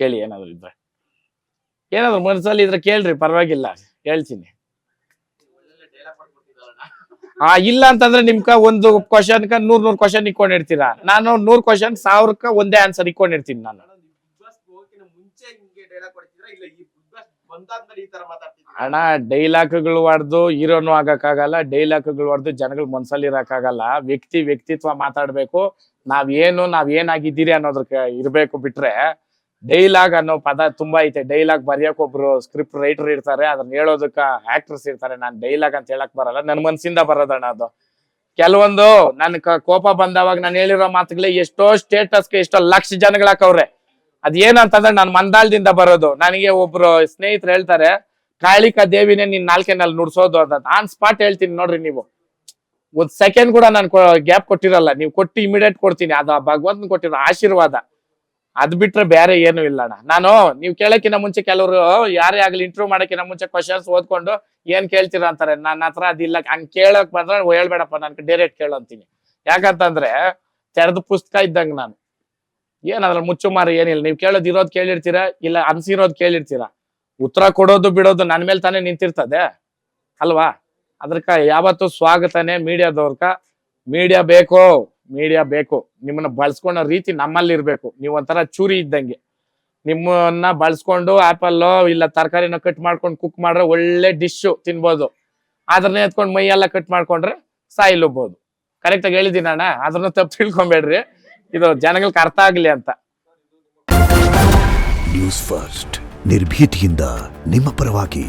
ಕೇಳಿ ಏನಾದ್ರು ಇದ್ರೆ, ಏನಾದ್ರು ಮನಸ್ಸಲ್ಲಿ ಇದ್ರೆ ಕೇಳ್ರಿ, ಪರವಾಗಿಲ್ಲ ಹೇಳ್ತೀನಿ. ಇಲ್ಲ ಅಂತಂದ್ರೆ ನಿಮ್ಕ ಒಂದು ಕ್ವಶನ್ಕ 100 ಕ್ವಶನ್ ಇಟ್ಕೊಂಡಿರ್ತೀರಾ, ನಾನು 100 ಕ್ವಶನ್ 1000ಕ್ಕ ಒಂದೇ ಆನ್ಸರ್ ಇಟ್ಕೊಂಡಿರ್ತೀನಿ ನಾನು. ಅಣ್ಣ ಡೈಲಾಗ್ಗಳು ಹೊಡೆದು ಹೀರೋನು ಆಗಕ್ಕಾಗಲ್ಲ, ಡೈಲಾಗ್ಗಳು ಹೊಡೆದು ಜನಗಳ ಮನ್ಸಲ್ಲಿ ಇರಕ್ಕಾಗಲ್ಲ. ವ್ಯಕ್ತಿತ್ವ ಮಾತಾಡ್ಬೇಕು. ನಾವೇನಾಗಿದ್ದೀರಿ ಅನ್ನೋದಕ್ಕೆ ಇರ್ಬೇಕು. ಬಿಟ್ರೆ ಡೈಲಾಗ್ ಅನ್ನೋ ಪದ ತುಂಬಾ ಐತೆ. ಡೈಲಾಗ್ ಬರೆಯಕ್ ಒಬ್ರು ಸ್ಕ್ರಿಪ್ಟ್ ರೈಟರ್ ಇರ್ತಾರೆ, ಅದನ್ನ ಹೇಳೋದಕ್ಕ ಆಕ್ಟರ್ಸ್ ಇರ್ತಾರೆ. ನಾನ್ ಡೈಲಾಗ್ ಅಂತ ಹೇಳಕ್ ಬರಲ್ಲ, ನನ್ ಮನ್ಸಿಂದ ಬರೋದಣ್ಣ ಅದು. ಕೆಲವೊಂದು ನನ್ ಕೋಪ ಬಂದವಾಗ ನಾನು ಹೇಳಿರೋ ಮಾತುಗಳೇ ಎಷ್ಟೋ ಸ್ಟೇಟಸ್ಗೆ ಎಷ್ಟೋ ಲಕ್ಷ ಜನಗಳಾಕವ್ರೆ. ಅದೇನಂತಂದ್ರೆ ನನ್ ಮಂದಾಳದಿಂದ ಬರೋದು. ನನಗೆ ಒಬ್ರು ಸ್ನೇಹಿತರು ಹೇಳ್ತಾರೆ, ಕಾಳಿಕಾ ದೇವಿನೇ ನಿನ್ ನಾಲ್ಕೆನಲ್ಲಿ ನುಡ್ಸೋದು ಅಂತ. ಆನ್ ಸ್ಪಾಟ್ ಹೇಳ್ತೀನಿ ನೋಡ್ರಿ. ನೀವು ಒಂದ್ ಸೆಕೆಂಡ್ ಕೂಡ ನಾನು ಗ್ಯಾಪ್ ಕೊಟ್ಟಿರಲ್ಲ, ನೀವು ಕೊಟ್ಟು ಇಮಿಡಿಯೇಟ್ ಕೊಡ್ತೀನಿ. ಅದು ಭಗವಂತನ್ ಕೊಟ್ಟಿರೋ ಆಶೀರ್ವಾದ. ಅದ್ ಬಿಟ್ರೆ ಬೇರೆ ಏನು ಇಲ್ಲ ಅಣ್ಣ. ನಾನು ನೀವು ಕೇಳಕ್ಕಿಂತ ಮುಂಚೆ ಕೆಲವರು ಯಾರೇ ಆಗ್ಲಿ ಇಂಟರ್ವ್ಯೂ ಮಾಡಕ್ಕಿಂತ ಮುಂಚೆ ಕ್ವಶನ್ಸ್ ಓದ್ಕೊಂಡು ಏನ್ ಕೇಳ್ತೀರಾ ಅಂತಾರೆ. ನನ್ನ ಹತ್ರ ಅದಿಲ್ಲ. ಹಂಗ್ ಕೇಳಕ್ ಬಂದ್ರೆ ಹೇಳ್ಬೇಡಪ್ಪ, ನನ್ ಡೈರೆಕ್ಟ್ ಕೇಳು ಅಂತೀನಿ. ಯಾಕಂತಂದ್ರೆ ತೆರೆದ ಪುಸ್ತಕ ಇದ್ದಂಗ ನಾನು. ಏನಾದ್ರ ಮುಚ್ಚುಮಾರು ಏನಿಲ್ಲ. ನೀವು ಕೇಳೋದ್ ಕೇಳಿರ್ತೀರಾ, ಇಲ್ಲ ಅನ್ಸಿರೋದ್ ಕೇಳಿರ್ತೀರಾ. ಉತ್ತರ ಕೊಡೋದು ಬಿಡೋದು ನನ್ ಮೇಲೆ ತಾನೇ ನಿಂತಿರ್ತದೆ ಅಲ್ವಾ. ಅದಕ್ಕ ಯಾವತ್ತು ಸ್ವಾಗತನೇ ಮೀಡಿಯಾದವ್ರಕ. ಮೀಡಿಯಾ ಬೇಕು. ನಿಮ್ಮನ್ನ ಬಳಸ್ಕೊಳ್ಳೋ ರೀತಿ ನಮ್ಮಲ್ಲಿ ಇರ್ಬೇಕು. ನೀವ್ ಒಂಥರ ಚೂರಿ ಇದ್ದಂಗೆ. ನಿಮ್ಮನ್ನ ಬಳಸ್ಕೊಂಡು ಆಪಲ್ಲೋ ಇಲ್ಲ ತರಕಾರಿನ ಕಟ್ ಮಾಡ್ಕೊಂಡು ಕುಕ್ ಮಾಡ್ರೆ ಒಳ್ಳೆ ಡಿಶ್ ತಿನ್ಬೋದು. ಅದನ್ನೇ ಎತ್ಕೊಂಡು ಮೈಯೆಲ್ಲ ಕಟ್ ಮಾಡ್ಕೊಂಡ್ರೆ ಸಾಯಿಲ್ಬೋದು. ಕರೆಕ್ಟ್ ಆಗಿ ಹೇಳಿದೀನಿ ಅಣ್ಣ, ಅದನ್ನ ತಪ್ಪು ತಿಳ್ಕೊಂಬೇಡ್ರಿ. ಇದು ಜನಗಳಿಗೆ ಅರ್ಥ ಆಗ್ಲಿ ಅಂತ. ನ್ಯೂಸ್ ಫಸ್ಟ್ ನಿರ್ಭೀತಿಯಿಂದ ನಿಮ್ಮ ಪರವಾಗಿ.